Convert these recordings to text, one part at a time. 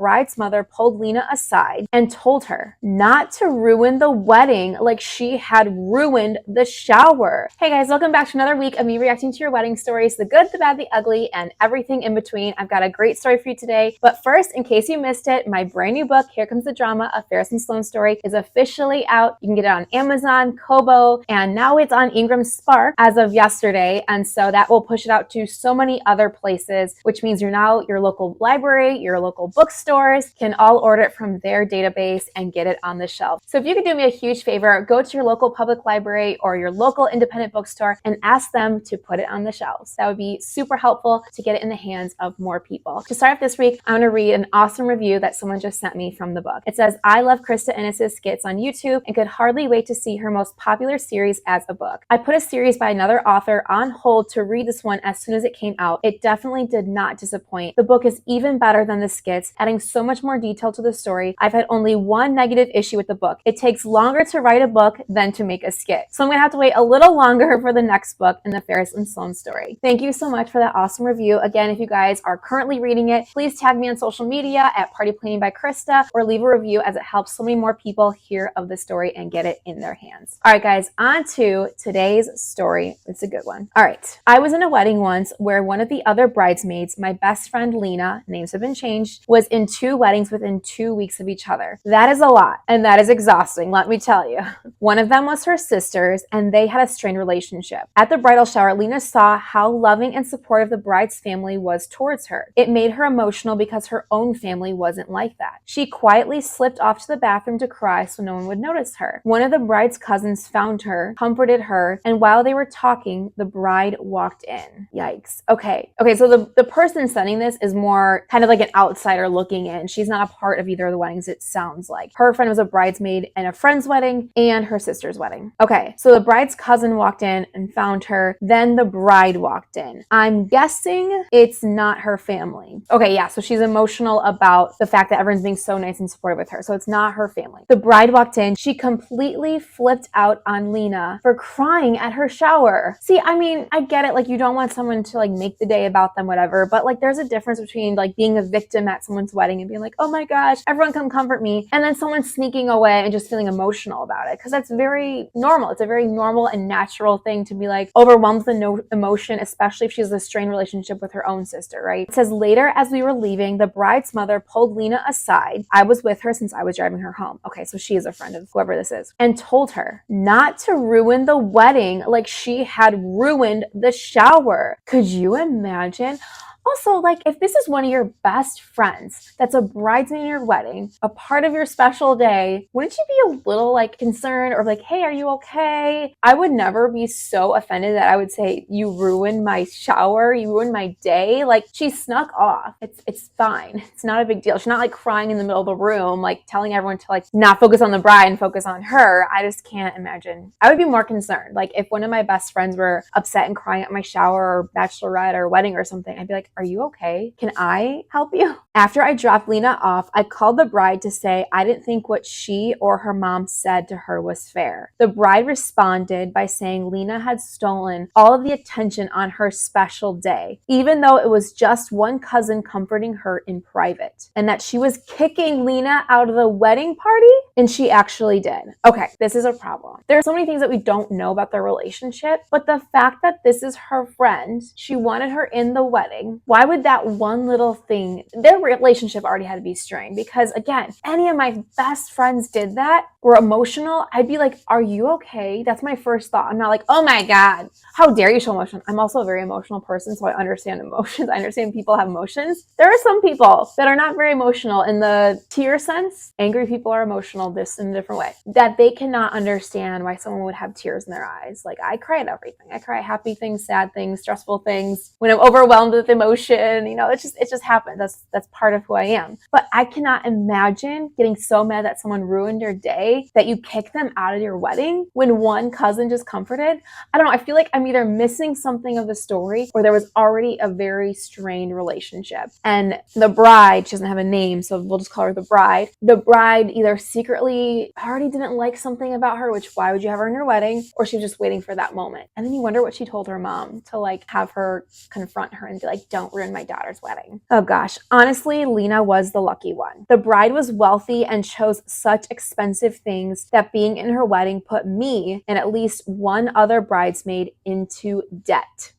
bride's mother pulled Lena aside and told her not to ruin the wedding like she had ruined the shower. Hey guys, welcome back to another week of me reacting to your wedding stories, the good, the bad, the ugly, and everything in between. I've got a great story for you today. But first, in case you missed it, my brand new book, Here Comes the Drama, A Ferris and Sloan Story, is officially out. You can get it on Amazon, Kobo, and now it's on Ingram Spark as of yesterday. And so that will push it out to so many other places, which means your local library, your local bookstores can all order it from their database and get it on the shelf. So if you could do me a huge favor, go to your local public library or your local independent bookstore and ask them to put it on the shelves. That would be super helpful to get it in the hands of more people. To start off this week, I'm going to read an awesome review that someone just sent me from the book. It says, I love Christa Innes' skits on YouTube and could hardly wait to see her most popular series as a book. I put a series by another author on hold to read this one as soon as it came out. It definitely did not disappoint. The book is even better than the skits, adding so much more detail to the story. I've had only one negative issue with the book. It takes longer to write a book than to make a skit. So I'm going to have to wait a little longer for the next book in the Ferris and Sloan story. Thank you so much for that awesome review. Again, if you guys are currently reading it, please tag me on social media at Party Planning by Christa or leave a review as it helps so many more people hear of the story and get it in their hands. All right, guys, on to today's story. It's a good one. All right. I was in a wedding once where one of the other bridesmaids, my best friend Lena, names have been changed, was in 2 weddings within 2 weeks of each other. That is a lot, and that is exhausting, let me tell you. One of them was her sister's, and they had a strained relationship. At the bridal shower, Lena saw how loving and supportive the bride's family was towards her. It made her emotional because her own family wasn't like that. She quietly slipped off to the bathroom to cry so no one would notice her. One of the bride's cousins found her, comforted her, and while they were talking, the bride walked in. Yikes. Okay, so the person sending this is more kind of like an outsider looking in. She's not a part of either of the weddings, it sounds like. Her friend was a bridesmaid in a friend's wedding and her sister's wedding. Okay, so the bride's cousin walked in and found her, then the bride walked in. I'm guessing it's not her family. Okay, yeah, so she's emotional about the fact that everyone's being so nice and supportive with her, so it's not her family. The bride walked in, she completely flipped out on Lena for crying at her shower. See, I mean, I get it, like you don't want someone to like make the day about them, whatever, but like there's a difference between like being a victim at someone's wedding and being like, oh my gosh, everyone come comfort me, and then someone sneaking away and just feeling emotional about it, because that's very normal. It's a very normal and natural thing to be like overwhelmed with no emotion, especially if she has a strained relationship with her own sister, right? It says, later as we were leaving, the bride's mother pulled Lena aside. I was with her since I was driving her home. Okay, so she is a friend of whoever this is, and told her not to ruin the wedding like she had ruined the shower. Could you imagine? Also, like, if this is one of your best friends that's a bridesmaid in your wedding, a part of your special day, wouldn't you be a little, like, concerned or like, hey, are you okay? I would never be so offended that I would say, you ruined my shower, you ruined my day. Like, she snuck off. It's fine. It's not a big deal. She's not, like, crying in the middle of the room, like, telling everyone to, like, not focus on the bride and focus on her. I just can't imagine. I would be more concerned. Like, if one of my best friends were upset and crying at my shower or bachelorette or wedding or something, I'd be like, are you okay? Can I help you? After I dropped Lena off, I called the bride to say I didn't think what she or her mom said to her was fair. The bride responded by saying Lena had stolen all of the attention on her special day, even though it was just one cousin comforting her in private, and that she was kicking Lena out of the wedding party, and she actually did. Okay, this is a problem. There are so many things that we don't know about their relationship, but the fact that this is her friend, she wanted her in the wedding, why would that one little thing, their relationship already had to be strained, because again, any of my best friends did that, were emotional, I'd be like, are you okay? That's my first thought. I'm not like, oh my God, how dare you show emotion? I'm also a very emotional person, so I understand emotions. I understand people have emotions. There are some people that are not very emotional in the tear sense. Angry people are emotional this in a different way, that they cannot understand why someone would have tears in their eyes. Like, I cry at everything. I cry at happy things, sad things, stressful things, when I'm overwhelmed with emotion, you know, it just happens. That's part of who I am. But I cannot imagine getting so mad that someone ruined your day that you kick them out of your wedding when one cousin just comforted. I don't know. I feel like I'm either missing something of the story or there was already a very strained relationship. And the bride, she doesn't have a name, so we'll just call her the bride. The bride either secretly already didn't like something about her, which why would you have her in your wedding? Or she was just waiting for that moment. And then you wonder what she told her mom to like have her confront her and be like, don't ruin my daughter's wedding. Oh gosh, honestly, Lena was the lucky one. The bride was wealthy and chose such expensive things that being in her wedding put me and at least one other bridesmaid into debt.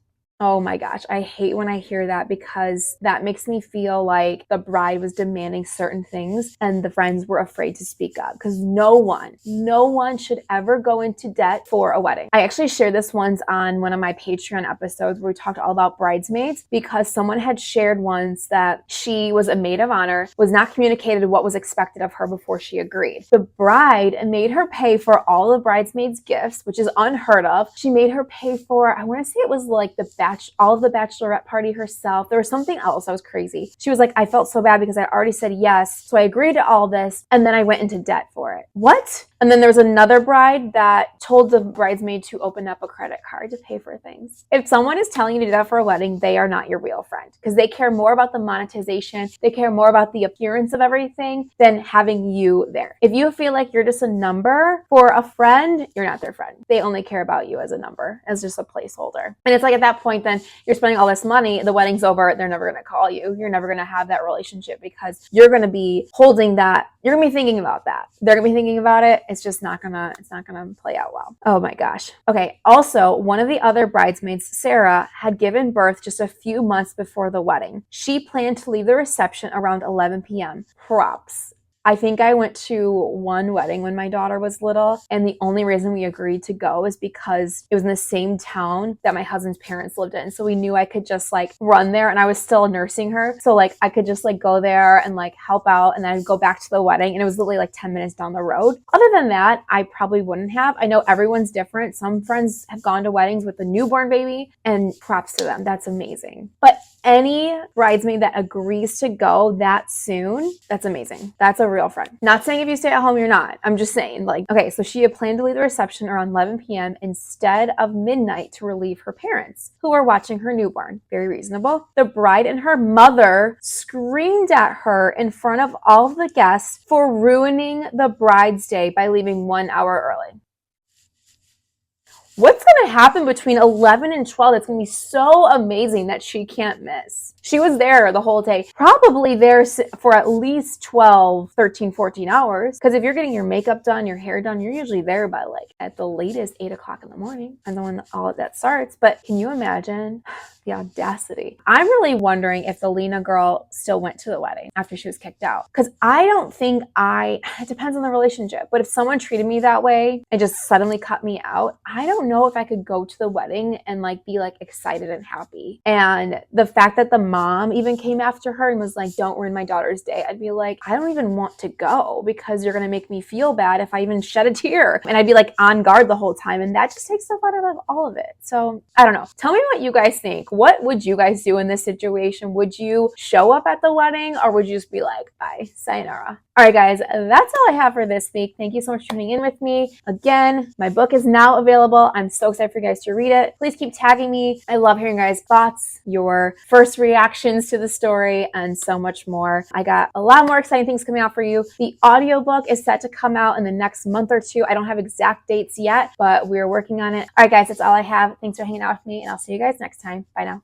Oh my gosh, I hate when I hear that because that makes me feel like the bride was demanding certain things and the friends were afraid to speak up, because no one should ever go into debt for a wedding. I actually shared this once on one of my Patreon episodes where we talked all about bridesmaids, because someone had shared once that she was a maid of honor, was not communicated what was expected of her before she agreed. The bride made her pay for all the bridesmaids' gifts, which is unheard of. She made her pay for, I want to say it was like all of the bachelorette party herself. There was something else that was crazy. She was like, I felt so bad because I already said yes, so I agreed to all this, and then I went into debt for it. What? And then there was another bride that told the bridesmaid to open up a credit card to pay for things. If someone is telling you to do that for a wedding, they are not your real friend, because they care more about the monetization, they care more about the appearance of everything than having you there. If you feel like you're just a number for a friend, you're not their friend. They only care about you as a number, as just a placeholder. And it's like at that point, then you're spending all this money, the wedding's over, they're never going to call you. You're never going to have that relationship because you're going to be holding that. You're going to be thinking about that. They're going to be thinking about it. It's just not going to play out well. Oh my gosh. Okay. Also, one of the other bridesmaids, Sarah, had given birth just a few months before the wedding. She planned to leave the reception around 11 p.m. Props. I think I went to one wedding when my daughter was little, and the only reason we agreed to go is because it was in the same town that my husband's parents lived in. So we knew I could just like run there, and I was still nursing her. So like I could just like go there and like help out, and then I'd go back to the wedding, and it was literally like 10 minutes down the road. Other than that, I probably wouldn't have. I know everyone's different. Some friends have gone to weddings with a newborn baby, and props to them. That's amazing. But any bridesmaid that agrees to go that soon, that's amazing. That's a real friend. Not saying if you stay at home, you're not. I'm just saying, like, okay, so she had planned to leave the reception around 11 p.m. instead of midnight to relieve her parents, who were watching her newborn. Very reasonable. The bride and her mother screamed at her in front of all of the guests for ruining the bride's day by leaving 1 hour early. What's going to happen between 11 and 12 that's going to be so amazing that she can't miss? She was there the whole day, probably there for at least 12, 13, 14 hours. Because if you're getting your makeup done, your hair done, you're usually there by like at the latest 8 o'clock in the morning. And then when all of that starts. But can you imagine the audacity? I'm really wondering if the Lena girl still went to the wedding after she was kicked out. Because I don't think it depends on the relationship. But if someone treated me that way and just suddenly cut me out, I don't know if I could go to the wedding and like be like excited and happy. And the fact that the mom even came after her and was like, don't ruin my daughter's day, I'd be like, I don't even want to go because you're going to make me feel bad if I even shed a tear. And I'd be like on guard the whole time. And that just takes the fun out of all of it. So I don't know. Tell me what you guys think. What would you guys do in this situation? Would you show up at the wedding, or would you just be like, bye, sayonara? All right, guys, that's all I have for this week. Thank you so much for tuning in with me. Again, my book is now available. I'm so excited for you guys to read it. Please keep tagging me. I love hearing guys' thoughts, your first reactions to the story, and so much more. I got a lot more exciting things coming out for you. The audiobook is set to come out in the next month or two. I don't have exact dates yet, but we're working on it. All right, guys, that's all I have. Thanks for hanging out with me, and I'll see you guys next time. Bye now.